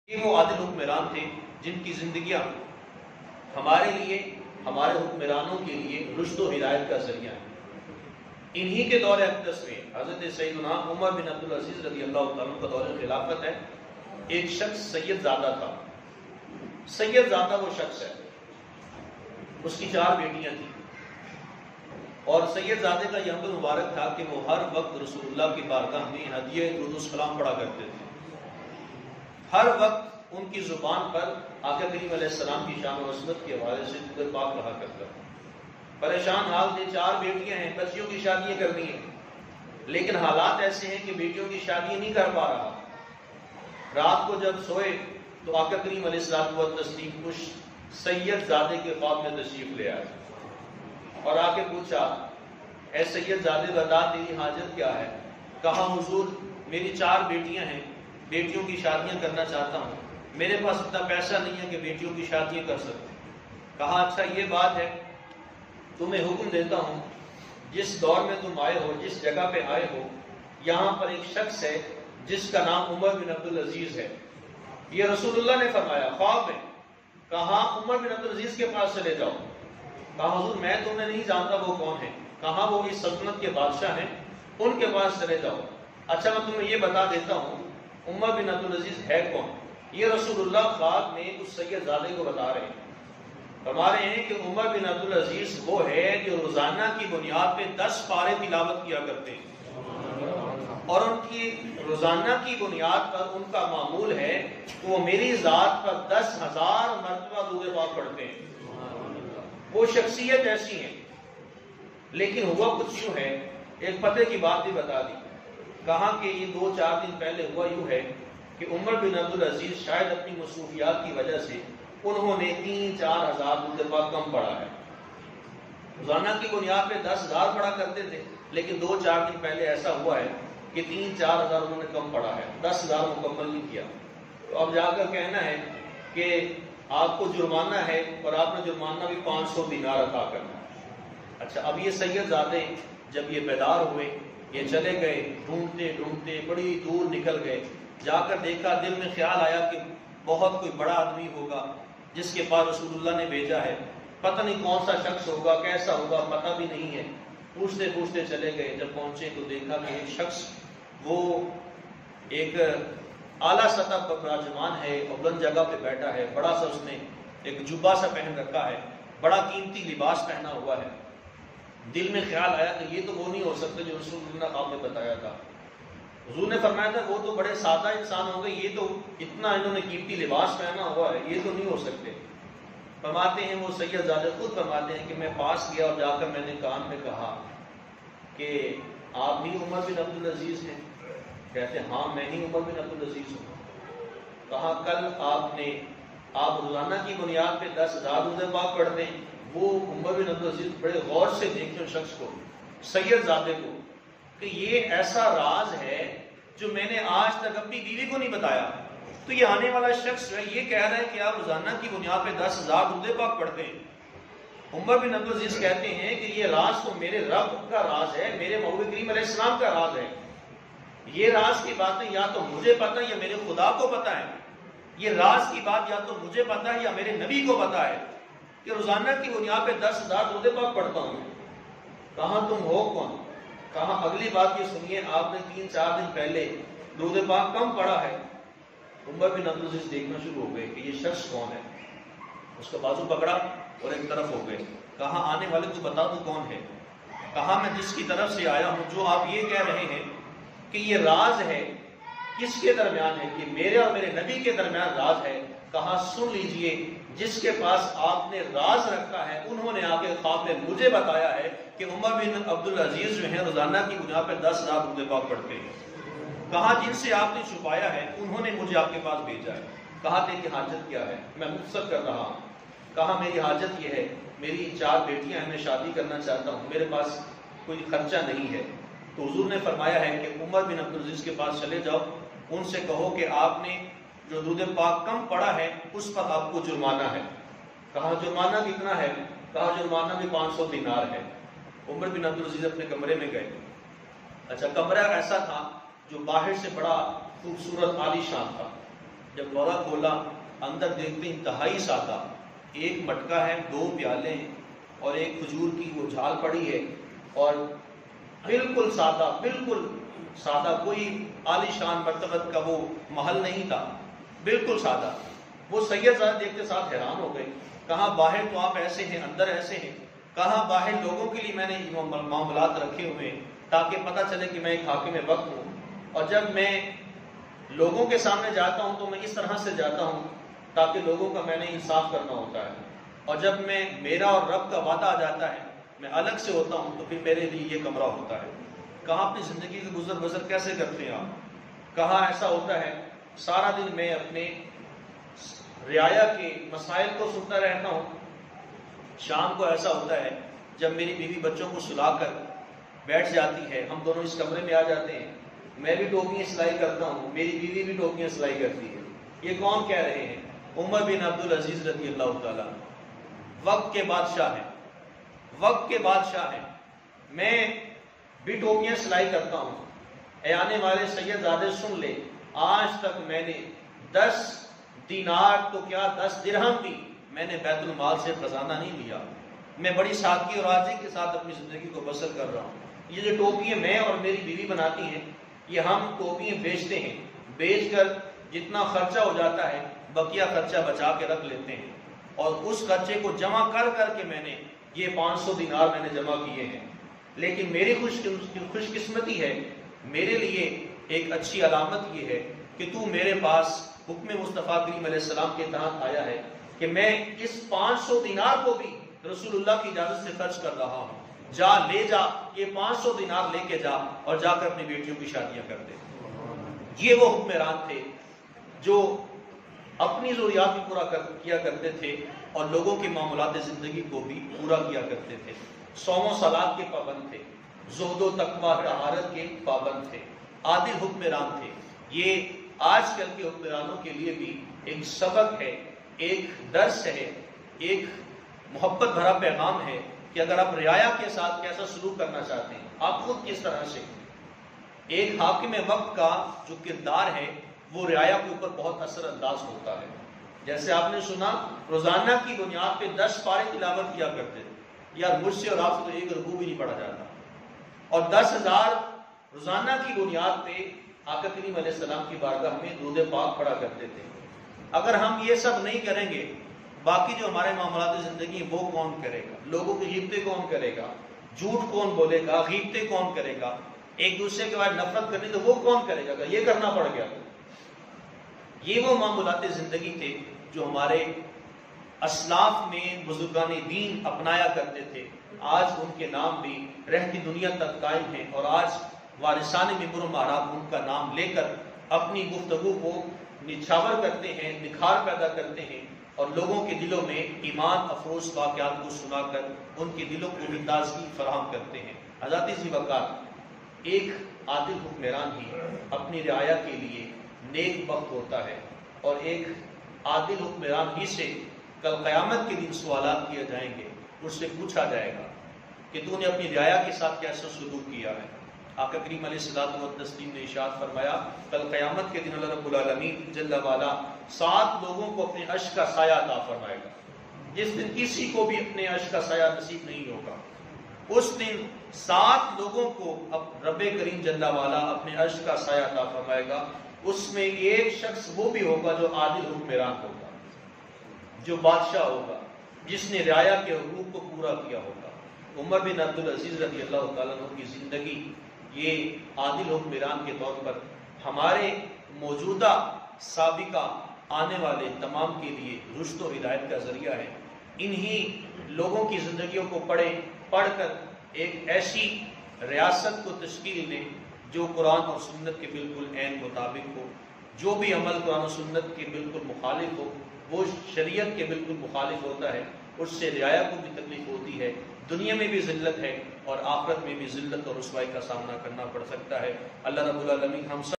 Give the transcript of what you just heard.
یہ وہ عادل حکمران تھے جن کی زندگیاں ہمارے لیے، ہمارے حکمرانوں کے لیے رشد و ہدایت کا ذریعہ ہے۔ انہی کے دور اقدس میں حضرت سیدنا عمر بن عبدالعزیز رضی اللہ تعالیٰ کا دور خلافت ہے۔ ایک شخص سید زادہ تھا۔ سید زادہ وہ شخص ہے، اس کی 4 بیٹیاں تھیں، اور سید زادے کا یہ عمل مبارک تھا کہ وہ ہر وقت رسول اللہ کی بارگاہ میں ہدیہ درود و سلام پڑھا کرتے تھے۔ ہر وقت ان کی زبان پر آقا کریم علیہ السلام کی شان و عظمت کے حوالے سے ذکر پاک رہا کرتا تھا۔ پریشان حال تھے، 4 بیٹیاں ہیں، بچیوں کی شادیاں کرنی ہیں، لیکن حالات ایسے ہیں کہ بیٹیوں کی شادی نہیں کر پا رہا۔ رات کو جب سوئے تو آقا کریم علیہ السلام و تسلیم کچھ سید زادے کے خواب میں تشریف لے آئے اور آ کے پوچھا، اے سید زادے بتا تیری حاجت کیا ہے؟ کہا حضور میری 4 بیٹیاں ہیں، بیٹیوں کی شادیاں کرنا چاہتا ہوں، میرے پاس اتنا پیسہ نہیں ہے کہ بیٹیوں کی شادیاں کر سکتے۔ کہا اچھا یہ بات ہے، تمہیں حکم دیتا ہوں، جس دور میں تم آئے ہو، جس جگہ پہ آئے ہو، یہاں پر ایک شخص ہے جس کا نام عمر بن عبدالعزیز ہے۔ یہ رسول اللہ نے فرمایا خواب میں۔ کہا عمر بن عبدالعزیز کے پاس چلے جاؤ۔ کہا حضور میں تمہیں نہیں جانتا وہ کون ہے۔ کہا وہ اس سلطنت کے بادشاہ ہیں، ان کے پاس چلے جاؤ۔ اچھا میں تمہیں یہ بتا دیتا ہوں عمر بن عبدالعزیز ہے کون۔ یہ رسول اللہ خواب میں اس سید زادے کو بتا رہے ہیں، فرما رہے ہیں کہ عمر بن عبدالعزیز وہ ہے جو روزانہ کی بنیاد پہ 10 پارے تلاوت کیا کرتے ہیں، اور ان کی روزانہ کی بنیاد پر ان کا معمول ہے کہ وہ میری ذات پر 10,000 مرتبہ درود پاک پڑھتے ہیں۔ وہ شخصیت ایسی ہے، لیکن ہوا کچھ یوں ہے، ایک پتے کی بات بھی بتا دی۔ کہا کہ یہ 2-4 دن پہلے ہوا یوں ہے کہ عمر بن عبدالعزیز شاید اپنی مصروفیات کی وجہ سے انہوں نے 3-4 ہزار درود پاک کم پڑھا ہے۔ روزانہ کی بنیاد پہ 10,000 پڑھا کرتے تھے، لیکن 2-4 دن پہلے ایسا ہوا ہے کہ 3-4 ہزار انہوں نے کم پڑھا ہے، 10,000 مکمل نہیں کیا۔ تو اب جا کر کہنا ہے کہ آپ کو جرمانہ ہے، اور آپ نے جرمانہ بھی 500 دینار عطا کرنا ہے۔ اچھا اب یہ سید زادے جب یہ بیدار ہوئے، یہ چلے گئے ڈھونڈتے ڈھونڈتے بڑی دور نکل گئے، جا کر دیکھا، دل میں خیال آیا کہ بہت کوئی بڑا آدمی ہوگا جس کے پاس رسول اللہ نے بھیجا ہے، پتہ نہیں کون سا شخص ہوگا، کیسا ہوگا، پتہ بھی نہیں ہے۔ پوچھتے پوچھتے چلے گئے، جب پہنچے تو دیکھا کہ ایک شخص وہ ایک اعلیٰ سطح پر براجمان ہے اور بلند جگہ پہ بیٹھا ہے، بڑا سا اس نے ایک جبہ سا پہن رکھا ہے، بڑا قیمتی لباس پہنا ہوا ہے۔ دل میں خیال آیا کہ یہ تو وہ نہیں ہو سکتا جو رسول اللہ نے خواب میں بتایا تھا۔ حضور نے فرمایا تھا وہ تو بڑے سادہ انسان ہوں گے، یہ تو اتنا انہوں نے قیمتی لباس پہنا ہوا ہے، یہ تو نہیں ہو سکتے۔ فرماتے ہیں وہ سید زادے خود فرماتے ہیں کہ میں پاس گیا اور جا کر میں نے کان میں کہا کہ آپ بھی عمر بن عبدالعزیز ہیں؟ کہتے ہیں ہاں میں ہی عمر بن عبدالعزیز ہوں۔ کہا کل آپ روزانہ کی بنیاد پہ 10,000 درود پاک پڑھتے ہیں، وہ عمر بن عبدالعزیز بڑے غور سے دیکھیں اس شخص کو، سید زادے کو، کہ یہ ایسا راز ہے جو میں نے آج تک اپنی بیوی کو نہیں بتایا۔ تو یہ آنے والا شخص ہے، یہ کہہ رہا ہے کہ آپ روزانہ کی بنیاد پہ 10,000 درود پاک پڑھتے ہیں۔ عمر بن عبدالعزیز کہتے ہیں کہ یہ راز تو میرے رب کا راز ہے، میرے محبوب کریم علیہ السلام کا راز ہے۔ یہ راز کی باتیں یا تو مجھے پتہ ہے یا میرے خدا کو پتہ ہے۔ یہ راز کی بات یا تو مجھے پتہ ہے یا میرے نبی کو پتہ ہے کہ روزانہ کی بنیاد پہ 10,000 درود پاک پڑھتا ہوں۔ کہاں تم ہو کون؟ کہاں اگلی بات یہ سنیے، آپ نے 3-4 دن پہلے درود پاک کم پڑھا ہے۔ عمر بن عبدالعزیز دیکھنا شروع ہو گئے کہ یہ شخص کون ہے، اس کا بازو پکڑا اور ایک طرف ہو گئے۔ کہا آنے والے تو بتا تو کون ہے؟ کہا میں جس کی طرف سے آیا ہوں، جو آپ یہ کہہ رہے ہیں کہ یہ راز ہے، کس کے درمیان ہے؟ کہ میرے اور میرے نبی کے درمیان راز ہے۔ کہا سن لیجئے، جس کے پاس آپ نے راز رکھا ہے انہوں نے آ کے خواب میں مجھے بتایا ہے کہ عمر بن عبدالعزیز جو ہیں روزانہ کی بنیاد پہ 10,000 درود پاک پڑھتے ہیں۔ کہا جن سے آپ نے چھپایا ہے انہوں نے مجھے آپ کے پاس بھیجا ہے۔ کہا تیری حاجت کیا ہے؟ میں مقصد کر رہا ہوں۔ کہا میری حاجت یہ ہے، میری 4 بیٹیاں ہیں، میں شادی کرنا چاہتا ہوں، میرے پاس کوئی خرچہ نہیں ہے۔ تو حضور نے فرمایا ہے کہ عمر بن عبدالعزیز کے پاس چلے جاؤ، ان سے کہو کہ آپ نے جو درود پاک کم پڑھا ہے اس پر آپ کو جرمانہ ہے۔ کہا جرمانہ کتنا ہے؟ کہا جرمانہ بھی 500 دینار ہے۔ عمر بن عبدالعزیز اپنے کمرے میں گئے۔ اچھا کمرہ ایسا تھا جو باہر سے بڑا خوبصورت عالی شان تھا، جب دورہ کھولا اندر دیکھتے انتہائی سادہ، ایک مٹکا ہے، 2 پیالے ہیں اور ایک کھجور کی وہ جھال پڑی ہے، اور بالکل سادہ، کوئی عالی شان مرتبت کا وہ محل نہیں تھا، بالکل سادہ۔ وہ سید صاحب دیکھتے ساتھ حیران ہو گئے، کہاں باہر تو آپ ایسے ہیں، اندر ایسے ہیں، کہاں باہر لوگوں کے لیے میں نے معاملات رکھے ہوئے ہیں تاکہ پتہ چلے کہ میں ایک حاکم وقت ہوں، اور جب میں لوگوں کے سامنے جاتا ہوں تو میں اس طرح سے جاتا ہوں تاکہ لوگوں کا میں نے انصاف کرنا ہوتا ہے، اور جب میں میرا اور رب کا وعدہ آ جاتا ہے میں الگ سے ہوتا ہوں تو پھر میرے لیے یہ کمرہ ہوتا ہے۔ کہاں اپنی زندگی کا گزر بسر کیسے کرتے ہیں آپ؟ کہاں ایسا ہوتا ہے سارا دن میں اپنے رعایا کے مسائل کو سنتا رہتا ہوں، شام کو ایسا ہوتا ہے جب میری بیوی بچوں کو سلا کر بیٹھ جاتی ہے، ہم دونوں اس کمرے میں آ جاتے ہیں، میں بھی ٹوپیاں سلائی کرتا ہوں، میری بیوی بھی ٹوپیاں سلائی کرتی ہے۔ یہ کون کہہ رہے ہیں؟ عمر بن عبدالعزیز رضی اللہ تعالیٰ، وقت کے بادشاہ ہیں، وقت کے بادشاہ ہیں۔ میں بھی ٹوپیاں سلائی کرتا ہوں، اے آنے والے سید زادے سن لے، آج تک میں نے 10 دینار تو کیا 10 درہم بھی میں نے بیت المال سے خزانہ نہیں لیا، میں بڑی سادگی اور عاجزی کے ساتھ اپنی زندگی کو بسر کر رہا ہوں۔ یہ جو ٹوپیاں میں اور میری بیوی بناتی ہیں، یہ ہم ٹوپیاں بیچتے ہیں، بیچ کر جتنا خرچہ ہو جاتا ہے بقیہ خرچہ بچا کے رکھ لیتے ہیں، اور اس خرچے کو جمع کر کر کے میں نے یہ 500 دینار میں نے جمع کیے ہیں۔ لیکن میری خوش قسمتی ہے، میرے لیے ایک اچھی علامت یہ ہے کہ تو میرے پاس حکم مصطفیٰ کریم علیہ السلام کے تحت آیا ہے کہ میں اس 500 دینار کو بھی رسول اللہ کی اجازت سے خرچ کر رہا ہوں، جا لے جا، یہ 500 دینار لے کے جا اور جا کر اپنی بیٹیوں کی شادیاں کر دے۔ یہ وہ حکمران تھے جو اپنی ضروریات بھی پورا کیا کرتے تھے اور لوگوں کے معاملات زندگی کو بھی پورا کیا کرتے تھے، صوم و صلات کے پابند تھے، زہد و تقویٰ طہارت کے پابند تھے، عادل حکمران تھے۔ یہ آج کل کے حکمرانوں کے لیے بھی ایک سبق ہے، ایک درس ہے، ایک محبت بھرا پیغام ہے کہ اگر آپ رعایا کے ساتھ کیسا سلوک کرنا چاہتے ہیں، آپ خود کس طرح سے، ایک حاکم وقت کا جو کردار ہے وہ رعایا کے اوپر بہت اثر انداز ہوتا ہے۔ جیسے آپ نے سنا روزانہ کی بنیاد پہ 10 پارے تلاوت کیا کرتے تھے، یار مجھ سے اور آپ سے تو ایک رکوع بھی نہیں پڑھا جاتا، اور 10,000 روزانہ کی بنیاد پہ آقا کریم علیہ السلام کی بارگاہ میں درود پاک پڑھا کرتے تھے۔ اگر ہم یہ سب نہیں کریں گے، باقی جو ہمارے معاملات زندگی ہیں وہ کون کرے گا؟ لوگوں کی غیبتیں کون کرے گا؟ جھوٹ کون بولے گا؟ غیبتیں کون کرے گا؟ ایک دوسرے کے بعد نفرت کرنی تو وہ کون کرے گا؟ یہ کرنا پڑ گیا۔ یہ وہ معاملات زندگی تھے جو ہمارے اسلاف میں بزرگان دین اپنایا کرتے تھے، آج ان کے نام بھی رہتی دنیا تک قائم ہیں، اور آج وارثان منبر و محراب ان کا نام لے کر اپنی گفتگو کو نچھاور کرتے ہیں، نکھار پیدا کرتے ہیں، اور لوگوں کے دلوں میں ایمان افروز واقعات کو سنا کر ان کے دلوں کو بھی تازگی فراہم کرتے ہیں۔ حضرت ذی وقار ایک عادل حکمران ہی اپنی رعایا کے لیے نیک وقت ہوتا ہے، اور ایک عادل حکمران ہی سے کل قیامت کے دن سوالات کیے جائیں گے، اس سے پوچھا جائے گا کہ تو نے اپنی رعایا کے ساتھ کیسا سلوک کیا ہے۔ آقا کریم علیہ الصلوۃ والتسلیم نے ارشاد فرمایا کل قیامت کے دن اللہ رب العالمین جل وعلا 7 لوگوں کو اپنے عرش کا سایہ عطا فرمائے گا، جس دن کسی کو بھی اپنے عرش کا سایہ نصیب نہیں ہوگا۔ اس دن 7 لوگوں کو اب رب کریم جل وعلا اپنے عرش کا سایہ عطا فرمائے گا، اس میں ایک شخص وہ بھی ہوگا جو عادل حکمران ہوگا، جو بادشاہ ہوگا، جس نے رعایا کے حقوق کو پورا کیا ہوگا۔ عمر بن عبدالعزیز رضی اللہ تعالیٰ عنہ کی زندگی یہ عادل حکمران کے طور پر ہمارے موجودہ سابقہ آنے والے تمام کے لیے رشد و ہدایت کا ذریعہ ہے۔ انہی لوگوں کی زندگیوں کو پڑھ کر ایک ایسی ریاست کو تشکیل دیں جو قرآن اور سنت کے بالکل عین مطابق ہو، جو بھی عمل قرآن و سنت کے بالکل مخالف ہو وہ شریعت کے بالکل مخالف ہوتا ہے، اس سے رعایا کو بھی تکلیف ہوتی ہے، دنیا میں بھی ذلت ہے اور آخرت میں بھی ذلت اور رسوائی کا سامنا کرنا پڑ سکتا ہے۔ اللہ رب العالمین ہم سب